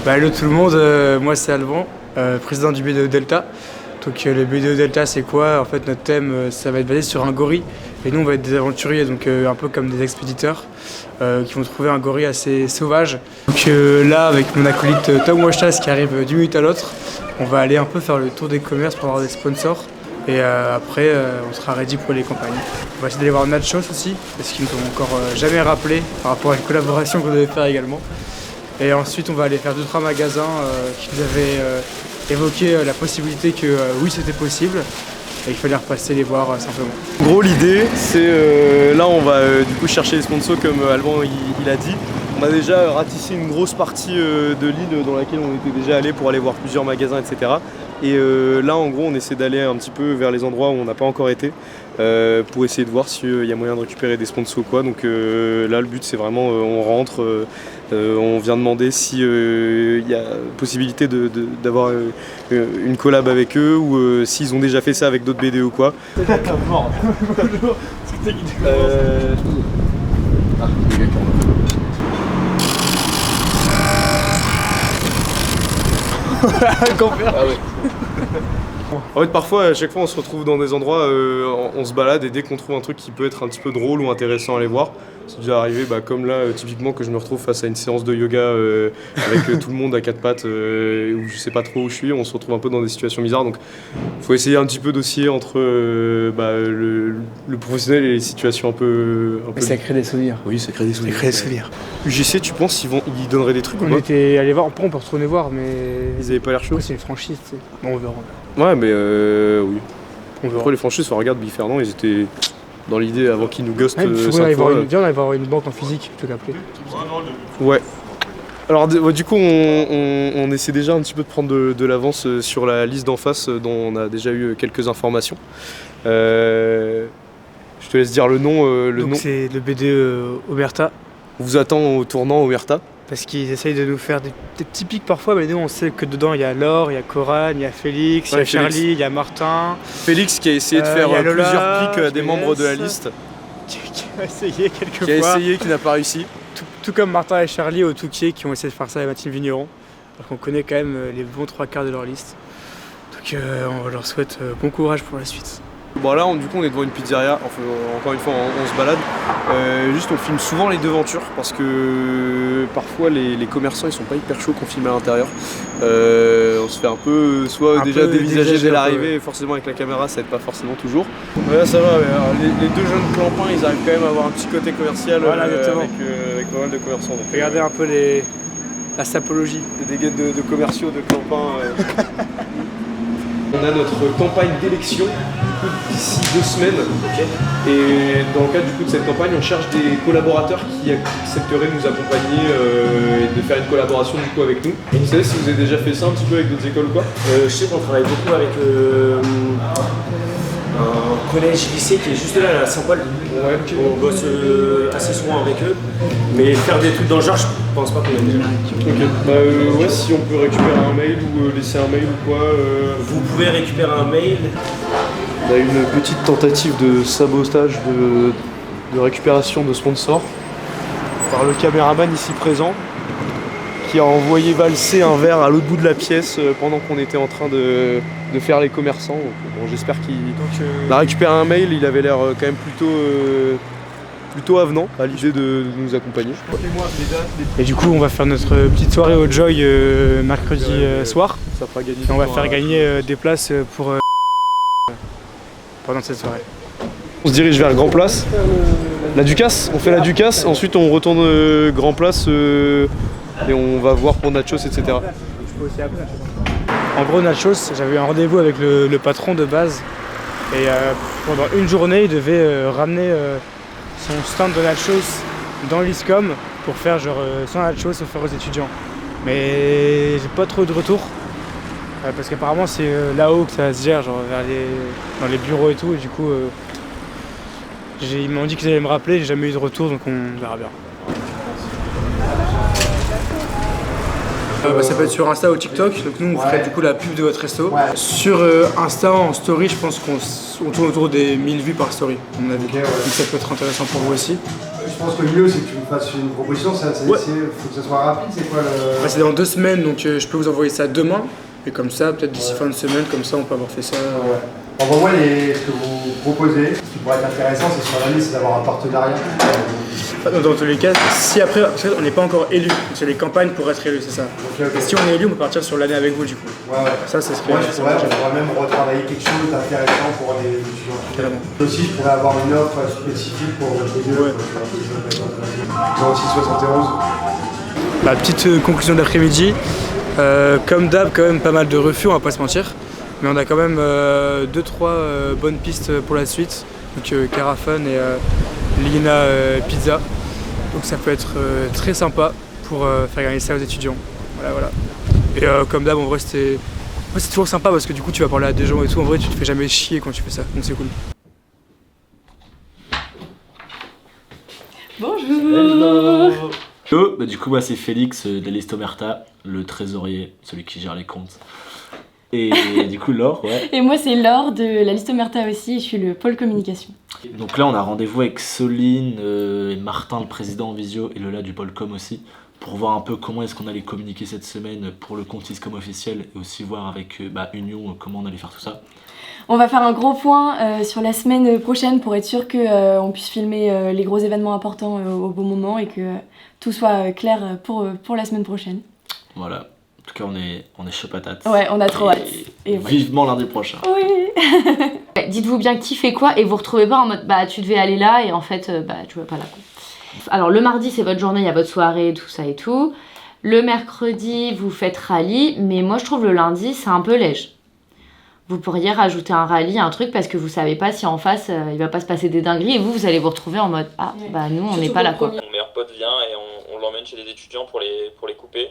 Hello tout le monde, moi c'est Alban, président du BDO Delta. Donc le BDO Delta c'est quoi? En fait notre thème ça va être basé sur un gorille et nous on va être des aventuriers, donc un peu comme des expéditeurs qui vont trouver un gorille assez sauvage. Donc là avec mon acolyte Tom Washtas qui arrive d'une minute à l'autre, on va aller un peu faire le tour des commerces pour avoir des sponsors et après on sera ready pour les campagnes. On va essayer d'aller voir Nachos aussi parce qu'ils nous ont encore jamais rappelé par rapport à une collaboration qu'on devait faire également. Et ensuite, on va aller faire 2-3 magasins qui nous avaient évoqué la possibilité que oui, c'était possible. Et il fallait repasser les voir simplement. En gros, l'idée, c'est là, on va du coup chercher les sponsors comme Alban il a dit. On a déjà ratissé une grosse partie de l'île dans laquelle on était déjà allé pour aller voir plusieurs magasins, etc. Et là, en gros, on essaie d'aller un petit peu vers les endroits où on n'a pas encore été pour essayer de voir s'il y a moyen de récupérer des sponsors ou quoi. Donc là, le but, c'est vraiment, on rentre, on vient demander s'il y a possibilité d'avoir une collab avec eux ou s'ils ont déjà fait ça avec d'autres BD ou quoi. En fait, parfois, à chaque fois, on se retrouve dans des endroits, on se balade et dès qu'on trouve un truc qui peut être un petit peu drôle ou intéressant à aller voir, c'est déjà arrivé, comme là, typiquement, que je me retrouve face à une séance de yoga avec tout le monde à quatre pattes, où je sais pas trop où je suis, on se retrouve un peu dans des situations bizarres, donc faut essayer un petit peu d'osciller entre le professionnel et les situations un peu... Mais ça crée des souvenirs. Oui, ça crée des souvenirs. Ça crée des souvenirs. UGC, tu penses ils donneraient des trucs ou On pas? était allé voir, on peut retourner voir, mais... Ils avaient pas l'air chauds. Oui, c'est une franchise, tu sais. Bon, on verra. Ouais, mais oui. On verra. Après, les franchises, regarde Bill Fernand, ils étaient dans l'idée avant qu'ils nous ghostent. Ouais, on allait voir une banque en physique plutôt qu'appeler. Ouais. Alors du coup on essaie déjà un petit peu de prendre de l'avance sur la liste d'en face dont on a déjà eu quelques informations. Je te laisse dire le nom. Donc c'est le BDE Omerta. On vous attend au tournant Omerta. Parce qu'ils essayent de nous faire des petits pics parfois, mais nous on sait que dedans il y a Laure, il y a Coran, il y a Félix, il y a Charlie, il y a Martin. Félix qui a essayé de faire plusieurs pics à des membres de la liste. Qui a essayé quelques fois. Qui a essayé, qui n'a pas réussi. Tout comme Martin et Charlie au Touquier qui ont essayé de faire ça à Mathilde Vigneron. Alors qu'on connaît quand même les bons 3/4 de leur liste. Donc on leur souhaite bon courage pour la suite. Bon là du coup on est devant une pizzeria, enfin, encore une fois on se balade. Juste on filme souvent les devantures parce que parfois les commerçants ils sont pas hyper chauds qu'on filme à l'intérieur. On se fait un peu déjà dévisager dès l'arrivée, forcément avec la caméra ça aide pas forcément toujours. Ouais, là ça va, les deux jeunes clampins ils arrivent quand même à avoir un petit côté commercial avec pas mal de commerçants. Donc, regardez un peu la sapologie. Des guettes de commerciaux, de clampins. On a notre campagne d'élection d'ici 2 semaines. Et dans le cadre de cette campagne, on cherche des collaborateurs qui accepteraient de nous accompagner et de faire une collaboration avec nous. Vous savez si vous avez déjà fait ça un petit peu avec d'autres écoles ou quoi? Je sais qu'on travaille beaucoup avec un collège lycée qui est juste là à Saint-Paul. Ouais, okay. On bosse assez souvent avec eux, mais faire des trucs dans le genre, je pense pas qu'on ait déjà. Ok. Ouais, si on peut récupérer un mail ou laisser un mail ou quoi. Vous pouvez récupérer un mail. On a une petite tentative de sabotage de récupération de sponsors par le caméraman ici présent qui a envoyé valser un verre à l'autre bout de la pièce pendant qu'on était en train de faire les commerçants. Donc, bon, j'espère qu'il a récupéré un mail, il avait l'air quand même plutôt avenant à l'idée de nous accompagner. Et du coup on va faire notre petite soirée au Joy mercredi soir. Ça fera gagner. Et on va faire gagner des places pour pendant cette soirée. On se dirige vers Grand Place. La Ducasse, on fait la Ducasse, ensuite on retourne Grand Place et on va voir pour Nachos, etc. En gros Nachos, j'avais un rendez-vous avec le patron de base et pendant une journée il devait ramener son stand de Nachos dans l'ISCOM pour faire genre son Nachos offert aux étudiants. Mais j'ai pas trop de retour parce qu'apparemment c'est là-haut que ça se gère, genre dans les bureaux et tout, et du coup ils m'ont dit qu'ils allaient me rappeler, j'ai jamais eu de retour donc on verra bien. Ça peut être sur Insta ou TikTok, donc nous on ferait du coup la pub de votre resto. Sur Insta en story, je pense qu'on tourne autour des 1000 vues par story, à mon avis. Donc ça peut être intéressant pour vous aussi. Je pense que le mieux c'est que tu me fasses une proposition, faut que ça soit rapide, c'est quoi le... C'est dans 2 semaines, donc je peux vous envoyer ça demain. Et comme ça, peut-être d'ici fin de semaine, comme ça on peut avoir fait ça. Envoie-moi ce que vous proposez. Ce qui pourrait être intéressant, c'est sur l'année, c'est d'avoir un partenariat. Dans tous les cas, si après, on n'est pas encore élu, c'est les campagnes pour être élu, c'est ça. Et si on est élu, on peut partir sur l'année avec vous du coup. Ça serait. Moi, je pourrais même retravailler quelque chose d'intéressant pour les étudiants. Aussi, je pourrais avoir une offre spécifique pour votre milieu. 0671. La petite conclusion d'après-midi. Comme d'hab, quand même pas mal de refus, on va pas se mentir. Mais on a quand même 2-3 bonnes pistes pour la suite. Donc Carafun et Lina Pizza. Donc ça peut être très sympa pour faire gagner ça aux étudiants. Voilà. Et comme d'hab, en vrai c'est toujours sympa parce que du coup tu vas parler à des gens et tout. En vrai tu te fais jamais chier quand tu fais ça. Donc c'est cool. Bonjour. Du coup, c'est Félix de l'Istomerta, le trésorier, celui qui gère les comptes. Et du coup, Laure, Et moi, c'est Laure de la Listomerta aussi, je suis le pôle communication. Donc là, on a rendez-vous avec Soline et Martin, le président en visio, et Lola du pôle com aussi, pour voir un peu comment est-ce qu'on allait communiquer cette semaine pour le compte ISCOM officiel, et aussi voir avec Union comment on allait faire tout ça. On va faire un gros point sur la semaine prochaine pour être sûr qu'on puisse filmer les gros événements importants au bon moment et que tout soit clair pour la semaine prochaine. Voilà, en tout cas on est chaud patate. Ouais, on a trop hâte. Et vivement lundi prochain. Oui. Dites-vous bien qui fait quoi et vous retrouvez pas en mode tu devais aller là et en fait tu vas pas là. Alors le mardi c'est votre journée, il y a votre soirée, tout ça et tout. Le mercredi vous faites rallye, mais moi je trouve le lundi c'est un peu léger. Vous pourriez rajouter un rallye, un truc, parce que vous savez pas si en face il va pas se passer des dingueries et vous allez vous retrouver en mode nous on n'est pas là quoi. Mon meilleur pote vient et on l'emmène chez les étudiants pour les couper.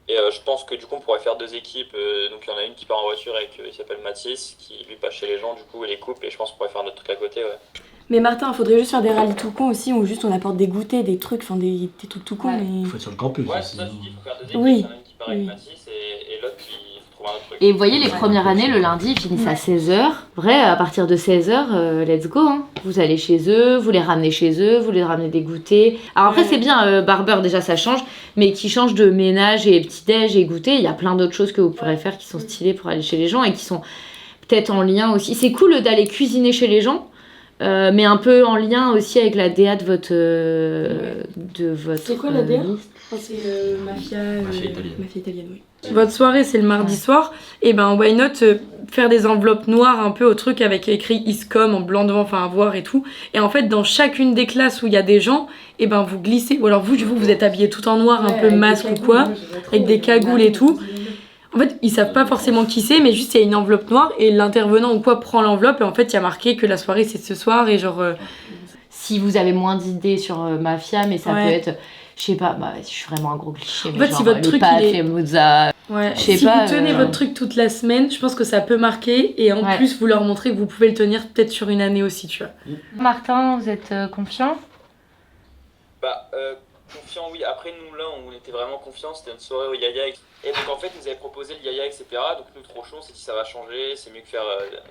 Et je pense que du coup on pourrait faire 2 équipes. Donc il y en a une qui part en voiture avec, il s'appelle Mathis, qui lui passe chez les gens du coup et les coupe. Et je pense qu'on pourrait faire notre truc à côté. Mais Martin, il faudrait juste faire des rallyes tout cons aussi, où juste on apporte des goûters, des trucs, des trucs tout cons. Il faut être sur le campus aussi. Ça, il faut faire 2 équipes. Il y en a une qui part avec Mathis et l'autre qui... Et vous voyez, les premières années, le lundi, ils finissent à 16h. Vrai, à partir de 16h, let's go. Hein. Vous allez chez eux, vous les ramenez chez eux, vous les ramenez des goûters. Alors après, c'est bien, Barber, déjà, ça change. Mais qui change de ménage et petit-déj et goûter, il y a plein d'autres choses que vous pourrez faire qui sont stylées pour aller chez les gens et qui sont peut-être en lien aussi. C'est cool d'aller cuisiner chez les gens, mais un peu en lien aussi avec la DA de votre C'est quoi la DA liste. C'est Mafia italienne, oui. Votre soirée c'est le mardi soir, et why not faire des enveloppes noires un peu au truc avec écrit ISCOM en blanc devant, enfin à voir et tout. Et en fait dans chacune des classes où il y a des gens, vous glissez, ou alors vous êtes habillés tout en noir, un peu masque ou quoi, avec des cagoules et tout. En fait ils savent pas forcément qui c'est, mais juste il y a une enveloppe noire et l'intervenant ou quoi prend l'enveloppe et en fait il y a marqué que la soirée c'est ce soir et genre... Si vous avez moins d'idées sur Mafia, mais ça peut être... Je sais pas, je suis vraiment un gros cliché. En fait, si votre truc il est... Mozza, si vous tenez votre truc toute la semaine, je pense que ça peut marquer et en plus vous leur montrez que vous pouvez le tenir peut-être sur une année aussi, tu vois. Martin, vous êtes confiant? Confiant, oui. Après, nous là, on était vraiment confiants. C'était une soirée au Yaya. Et donc, en fait, ils nous avaient proposé le Yaya, etc. Donc, nous, trop chaud, on s'est dit ça va changer. C'est mieux que faire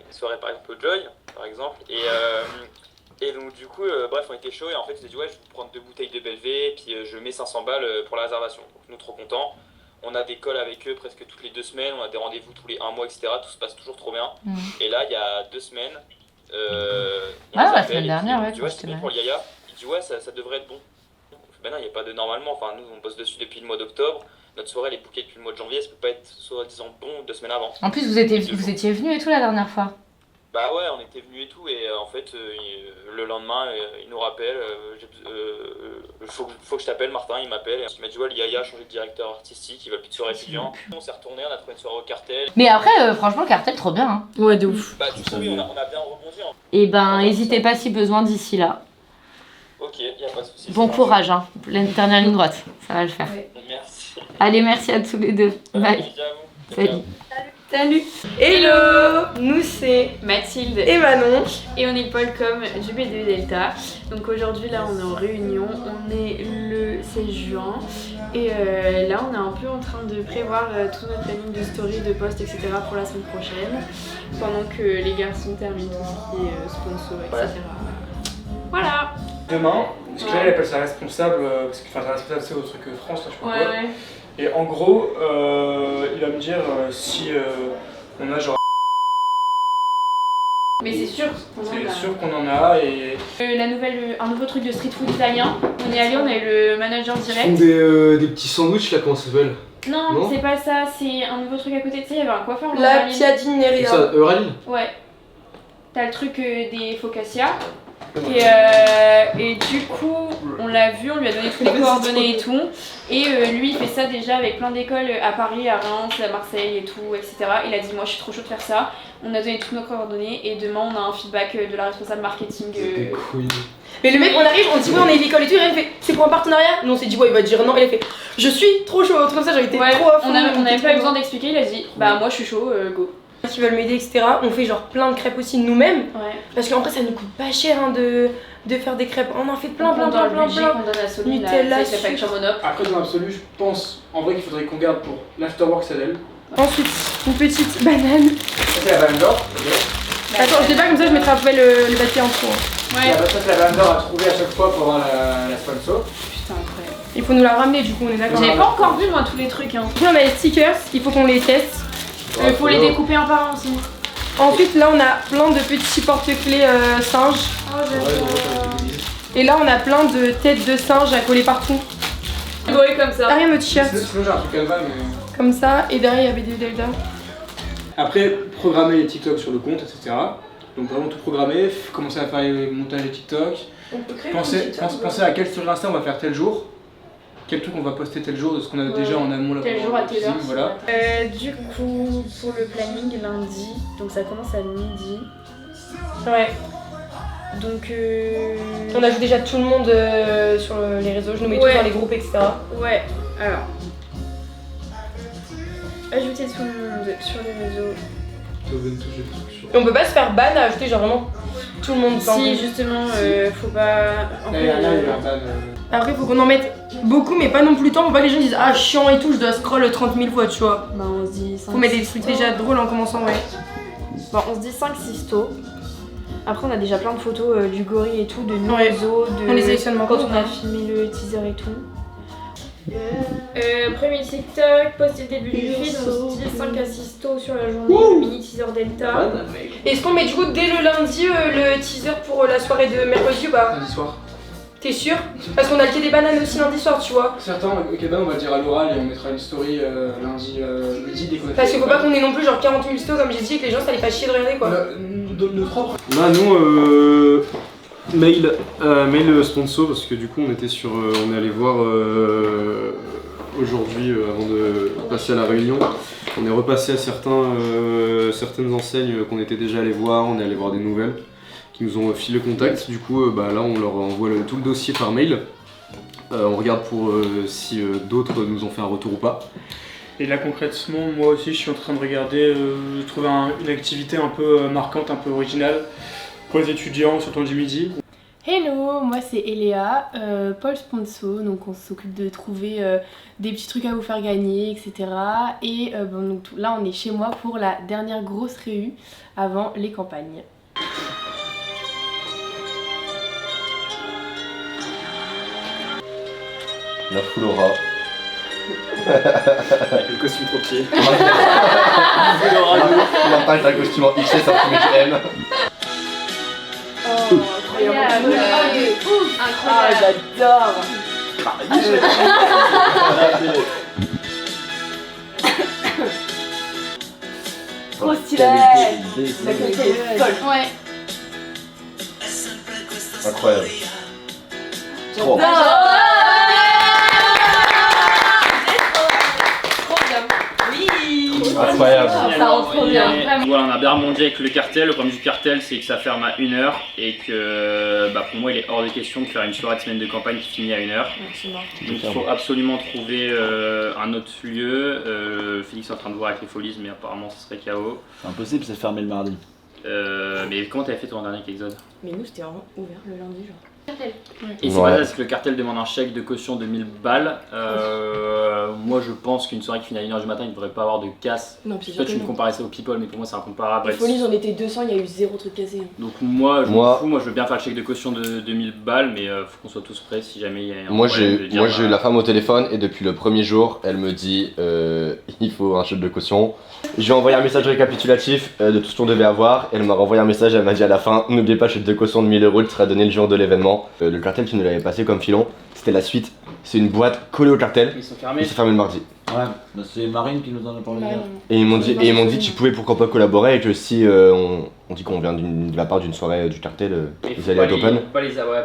une soirée, par exemple, au Joy, par exemple. Et donc du coup, bref, on était chaud et en fait, je me dit je vais prendre 2 bouteilles de Belvé et puis je mets 500 balles pour la réservation. Donc nous, trop contents. On a des calls avec eux presque toutes les 2 semaines, on a des rendez-vous tous les 1 mois, etc. Tout se passe toujours trop bien. Et là, il y a 2 semaines, la semaine dernière, il dit c'est bon pour le Yaya. Il dit ça devrait être bon. Non, il n'y a pas de normalement. Enfin, nous, on bosse dessus depuis le mois d'octobre. Notre soirée, elle est bookée depuis le mois de janvier. Ça peut pas être soi-disant bon 2 semaines avant. En plus, vous étiez venus et tout la dernière fois. On était venus et tout, et en fait, le lendemain, il nous rappelle, faut que je t'appelle, Martin, il m'appelle, et il m'a dit, le Yaya a changé de directeur artistique, il va plus de soirée étudiant. On s'est retourné, on a trouvé une soirée au Cartel. Mais après, franchement, le Cartel, trop bien. Hein. Ouais, de ouf. Du coup, oui, on a bien rebondi. Et n'hésitez pas si besoin d'ici là. Ok, y a pas de soucis. Bon courage, hein. La dernière ligne droite, ça va le faire. Merci. Allez, merci à tous les deux. Bye. Salut. Salut. Hello. Nous c'est Mathilde et Manon. et on est Polcom du BDE Delta. Donc aujourd'hui là on est en réunion, on est le 16 juin et là on est un peu en train de prévoir tout notre planning de story, de post, etc. pour la semaine prochaine pendant que les garçons terminent tout ce qui est sponsor, etc. Voilà. Demain, parce que là, elle appelle ça responsable, parce que enfin, responsable c'est au truc France, là, je sais pas quoi. Ouais. Et en gros, il va me dire si on a genre. Mais c'est sûr qu'on en a. C'est sûr qu'on en a et. Un nouveau truc de street food italien. On est allé, on a eu le manager Ils direct. font des petits sandwichs là, comment ça s'appelle? Non, Non c'est pas ça, c'est un nouveau truc à côté. Tu sais, il y avait un coiffeur. La Rallye. Piadineria. Ça, Rallye? Ouais. T'as le truc des focaccia. Et du coup, on l'a vu, on lui a donné toutes les coordonnées et tout. Et lui, il fait ça déjà avec plein d'écoles à Paris, à Reims, à Marseille et tout, etc. Il a dit, moi je suis trop chaud de faire ça. On a donné toutes nos coordonnées et demain on a un feedback de la responsable marketing. Mais le mec, on arrive, on dit ouais, on est l'école et tout, et il fait c'est pour un partenariat? Nous on s'est dit ouais, il va dire non, et il a fait je suis trop chaud, un truc comme ça, j'aurais été trop à fond. On avait pas eu besoin d'expliquer, il a dit bah moi je suis chaud, go. Qui veulent m'aider, etc. On fait genre plein de crêpes aussi nous-mêmes. Ouais. Parce qu'en vrai, ça nous coûte pas cher hein, de faire des crêpes. On en fait plein. On donne à Soline, Nutella, là, c'est sucre. Monop. Après, dans l'absolu, je pense en vrai qu'il faudrait qu'on garde pour l'afterwork Sadel. Ensuite, une petite banane. Ça, c'est la banane d'or. Attends, je sais pas, comme ça je mettrai un peu le papier en dessous. Hein. Ouais. Ça, c'est la banane d'or à trouver à chaque fois pour avoir la sponsor. Putain, incroyable. Il faut nous la ramener, du coup, on est d'accord. J'avais pas encore vu moi tous les trucs. Hein. Du coup, on a les stickers, il faut qu'on les teste. Il faut les découper un par un aussi. Ensuite, là, on a plein de petits porte-clés singes. Oh, j'adore. Et là, on a plein de têtes de singes à coller partout. Ouais, comme ça. Derrière notre t-shirt. Sinon, j'ai un truc Canva, mais. Comme ça, et derrière, il y avait des Delta. Après, programmer les TikTok sur le compte, etc. Donc, vraiment tout programmer, commencer à faire les montages de TikTok. On peut créer Penser à quel story Insta on va faire tel jour. Quel truc on va poster tel jour de ce qu'on a déjà en amont là. Tel jour à telle heure. Voilà. Du coup, pour le planning lundi, donc ça commence à midi. Ouais. Donc On ajoute déjà tout le monde sur les réseaux, je nous mets tout dans les groupes, etc. Ouais, alors. Ajouter tout le monde sur les réseaux. Et on peut pas se faire ban à ajouter genre vraiment tout le monde. Si justement, faut pas. Après faut qu'on en mette beaucoup mais pas non plus tant pour pas que les gens disent ah chiant et tout, je dois scroll 30 000 fois, tu vois. Bah on se dit 5, faut mettre des trucs déjà drôles en commençant, ouais. Bon, on se dit 5-6 taux. Après on a déjà plein de photos du gorille et tout, de nous, Ouais. de On les sélectionne quand maintenant. on a filmé le teaser et tout. Premier TikTok, post dès le début du feed, on se dit 5 à 6 taux sur la journée, mini teaser Delta. Est-ce qu'on met du coup dès le lundi le teaser pour la soirée de mercredi ou pas? Lundi soir. T'es sûr? Parce qu'on a le quai des bananes aussi lundi soir, tu vois. Certains, ok, ben on va le dire à l'oral et on mettra une story lundi midi dès qu'on a Parce fait qu'il faut pas qu'on ait non plus genre 40 000 stos comme j'ai dit et que les gens ça les fasse chier de regarder quoi. Nos propres. Là, nous, mail sponsor parce que du coup on était sur, on est allé voir aujourd'hui avant de passer à la réunion. On est repassé à certaines enseignes qu'on était déjà allé voir, on est allé voir des nouvelles qui nous ont filé le contact. Du coup, là on leur envoie tout le dossier par mail. On regarde pour si d'autres nous ont fait un retour ou pas. Et là concrètement, moi aussi je suis en train de regarder, trouver une activité un peu marquante, un peu originale pour les étudiants sur le temps du midi. Hello, moi c'est Eléa, Paul Sponsor, donc on s'occupe de trouver des petits trucs à vous faire gagner, etc. Et donc, là on est chez moi pour la dernière grosse réu avant les campagnes. La foule aura. Avec le costume trop petit. Martin avec un costume en XS, un petit M. Oh, incroyable! Ah j'adore! Trop stylé! La qualité est folle! Ouais! Incroyable. Trop. Oui! Incroyable. Ça rentre trop bien. Voilà, on a bien rebondi avec le cartel. Le problème du cartel, c'est que ça ferme à 1h et que pour moi, il est hors de question de faire une soirée de semaine de campagne qui finit à 1h. Donc il faut absolument trouver un autre lieu. Félix est en train de voir avec les Folies, mais apparemment ce serait KO. C'est impossible, c'est fermé le mardi. Mais comment t'avais fait ton dernier avec Exode? Mais nous, c'était vraiment ouvert le lundi, genre. Et c'est pas ça, c'est que le cartel demande un chèque de caution de 1000 balles. Moi je pense qu'une soirée qui finit à 1h du matin, il ne devrait pas avoir de casse. Non, puis Toi tu me comparais ça au People, mais pour moi c'est incomparable. Les Folies, on était 200, il y a eu 0 truc cassé. Donc moi je m'en fous, moi je veux bien faire le chèque de caution de 1000 balles, mais faut qu'on soit tous prêts si jamais il y a un Moi problème de dire, j'ai eu la femme au téléphone et depuis le premier jour, elle me dit il faut un chèque de caution. Je lui ai envoyé un message récapitulatif de tout ce qu'on devait avoir. Elle m'a renvoyé un message, elle m'a dit à la fin n'oubliez pas le chèque de caution de 1000 € qui sera donné le jour de l'événement. Le cartel qui nous l'avait passé comme filon, c'était la suite. C'est une boîte collée au cartel. Ils sont fermés. Ils sont fermés le mardi. Ouais, c'est Marine qui nous en a parlé hier. Et ils m'ont dit tu pouvais pourquoi pas collaborer et que si on dit qu'on vient de la part d'une soirée du cartel, vous allez être open.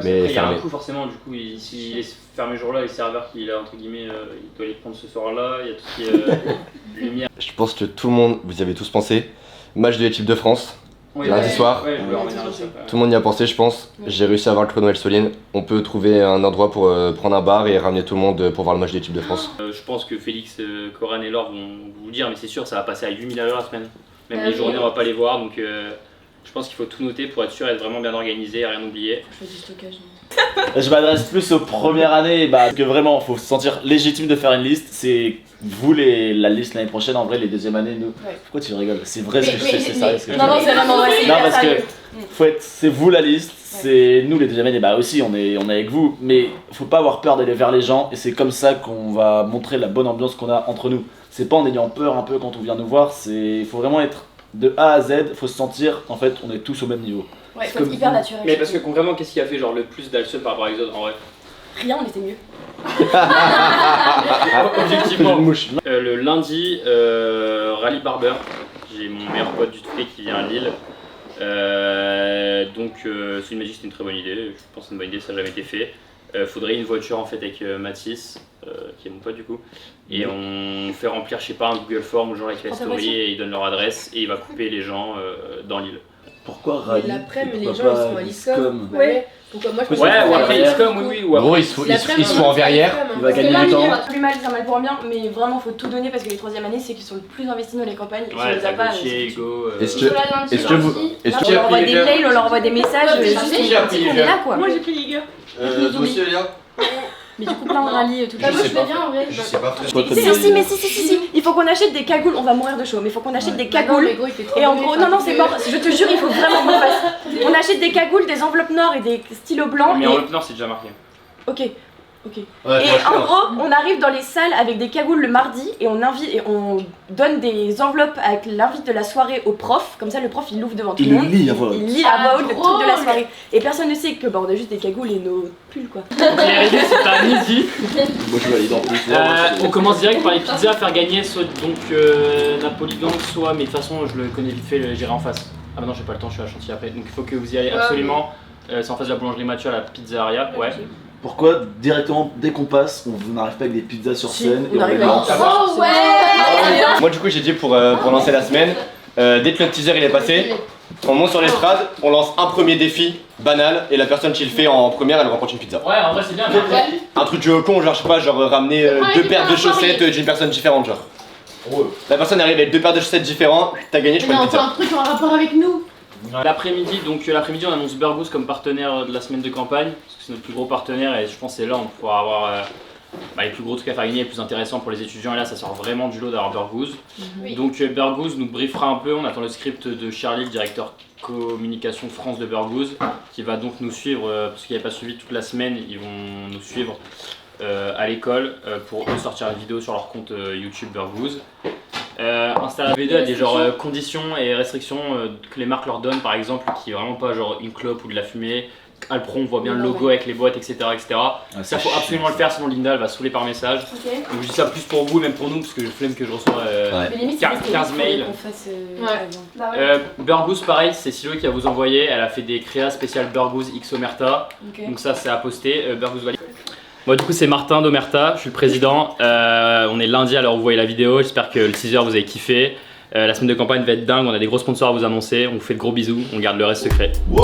Mais il y a un coût forcément, du coup s'il est fermé le jour-là, les serveurs qu'il a entre guillemets, il doit les prendre ce soir-là, il y a tout ce qui est lumière. Je pense que tout le monde, vous y avez tous pensé. Match de l'équipe de France. Lundi soir, tout le monde y a pensé je pense. J'ai réussi à avoir le chrono Soline. On peut trouver un endroit pour prendre un bar et ramener tout le monde pour voir le match de l'équipe de France. Je pense que Félix, Coran et Laure vont vous dire, mais c'est sûr ça va passer à 8000 à l'heure la semaine. Même les journées on va pas les voir, donc je pense qu'il faut tout noter pour être sûr d'être vraiment bien organisé et rien oublier. Je fais du stockage. Je m'adresse plus aux premières années, parce que vraiment faut se sentir légitime de faire une liste. C'est vous la liste l'année prochaine, en vrai les deuxièmes années nous. Pourquoi tu rigoles? C'est vrai ce que je fais, c'est sérieux ce que je dis. Non, c'est vraiment vrai. Non parce que c'est vous la liste, c'est nous les deuxièmes années, aussi on est avec vous, mais faut pas avoir peur d'aller vers les gens et c'est comme ça qu'on va montrer la bonne ambiance qu'on a entre nous. C'est pas en ayant peur un peu quand on vient nous voir, il faut vraiment être de A à Z, faut se sentir en fait on est tous au même niveau. Ouais, faut être hyper naturel. Mais parce que concrètement, qu'est-ce qui a fait genre le plus d'Alston par rapport à Exode en vrai? Rien, on était mieux. Objectivement, le lundi, Rallye Barber, j'ai mon meilleur pote du Touquet qui vient à Lille. Donc c'est une magie, c'est une très bonne idée, je pense que c'est une bonne idée, ça n'a jamais été fait. Faudrait une voiture en fait avec Mathis, qui est mon pote du coup, et on fait remplir je sais pas un Google Form aux gens avec la story et ils donnent leur adresse et il va couper les gens dans l'île. Pourquoi Rallye? L'après-midi, les gens ils sont à l'ISCOM. Ouais. Pourquoi moi je pense ou après ISCOM, oui. Ou gros, ils se font en verrière. Il va gagner du temps. Plus mal, ça mal pour un bien, mais vraiment faut tout donner parce que les troisième années c'est qu'ils sont le plus investis dans les campagnes. Ouais, les a pas. Hugo. Est-ce que vous. On leur envoie des mails, on leur envoie des messages, juste on est là quoi. Moi j'ai pris Ligue. Toi aussi, Elia? Mais du coup plein de rallyes tout Moi je fais bien en vrai. Je sais pas. Si, il faut qu'on achète des cagoules, on va mourir de chaud, mais il faut qu'on achète des cagoules. Et en gros, non, c'est mort, je te jure, il faut vraiment qu'on fasse. On achète des cagoules, des enveloppes noires et des stylos blancs. Mais enveloppe noire c'est déjà marqué. Ok. Et en gros, on arrive dans les salles avec des cagoules le mardi et on donne des enveloppes avec l'invite de la soirée au prof. Comme ça, le prof il l'ouvre devant tout le monde. Il lit à voix haute le truc de la soirée. Et personne ne sait que on a juste des cagoules et nos pulls quoi. Donc les règles c'est à midi. Moi je vais aller dans plus. On commence direct par les pizzas, faire gagner soit Napoli Gang, soit, mais de toute façon je le connais vite fait, j'irai en face. Ah bah non j'ai pas le temps, je suis à Chantilly après. Donc il faut que vous y allez absolument. C'est en face de la boulangerie Mathieu à la pizzeria. Ouais. Pourquoi directement dès qu'on passe, on n'arrive pas avec des pizzas sur scène et on les lance? Oh ouais. Moi du coup j'ai dit pour lancer la semaine, dès que le teaser il est passé, on monte sur l'estrade, on lance un premier défi banal et la personne qui le fait en première elle remporte une pizza. Ouais en vrai c'est bien. Un truc con, genre je sais pas, ramener deux paires de chaussettes d'une personne différente genre. La personne arrive avec deux paires de chaussettes différentes, t'as gagné, je prends une pizza. Un truc en rapport avec nous. L'après-midi, on annonce Burgos comme partenaire de la semaine de campagne, parce que c'est notre plus gros partenaire et je pense que c'est là où on pourra avoir les plus gros trucs à faire gagner, les plus intéressants pour les étudiants et là ça sort vraiment du lot d'avoir Burgos. Donc Burgos nous briefera un peu, on attend le script de Charlie, le directeur communication France de Burgos, qui va donc nous suivre, parce qu'il n'y a pas suivi toute la semaine, ils vont nous suivre à l'école pour eux sortir une vidéo sur leur compte YouTube Burgos. Installer V2 a des conditions et restrictions que les marques leur donnent, par exemple, qui est vraiment pas une clope ou de la fumée. Alpro, on voit bien le logo avec les boîtes, etc. Ça faut absolument le faire, sinon Linda elle va saouler par message. Donc je dis ça plus pour vous, même pour nous, parce que je flemme que je reçois 15 mails. Burgos, pareil, c'est Silo qui va vous envoyer. Elle a fait des créas spéciales Burgos X Omerta. Donc ça c'est à poster. Burgos valide. Moi du coup c'est Martin d'Omerta, je suis le président. On est lundi à l'heure où vous voyez la vidéo, j'espère que le teaser vous avez kiffé. La semaine de campagne va être dingue, on a des gros sponsors à vous annoncer, on vous fait de gros bisous, on garde le reste secret. Ouais.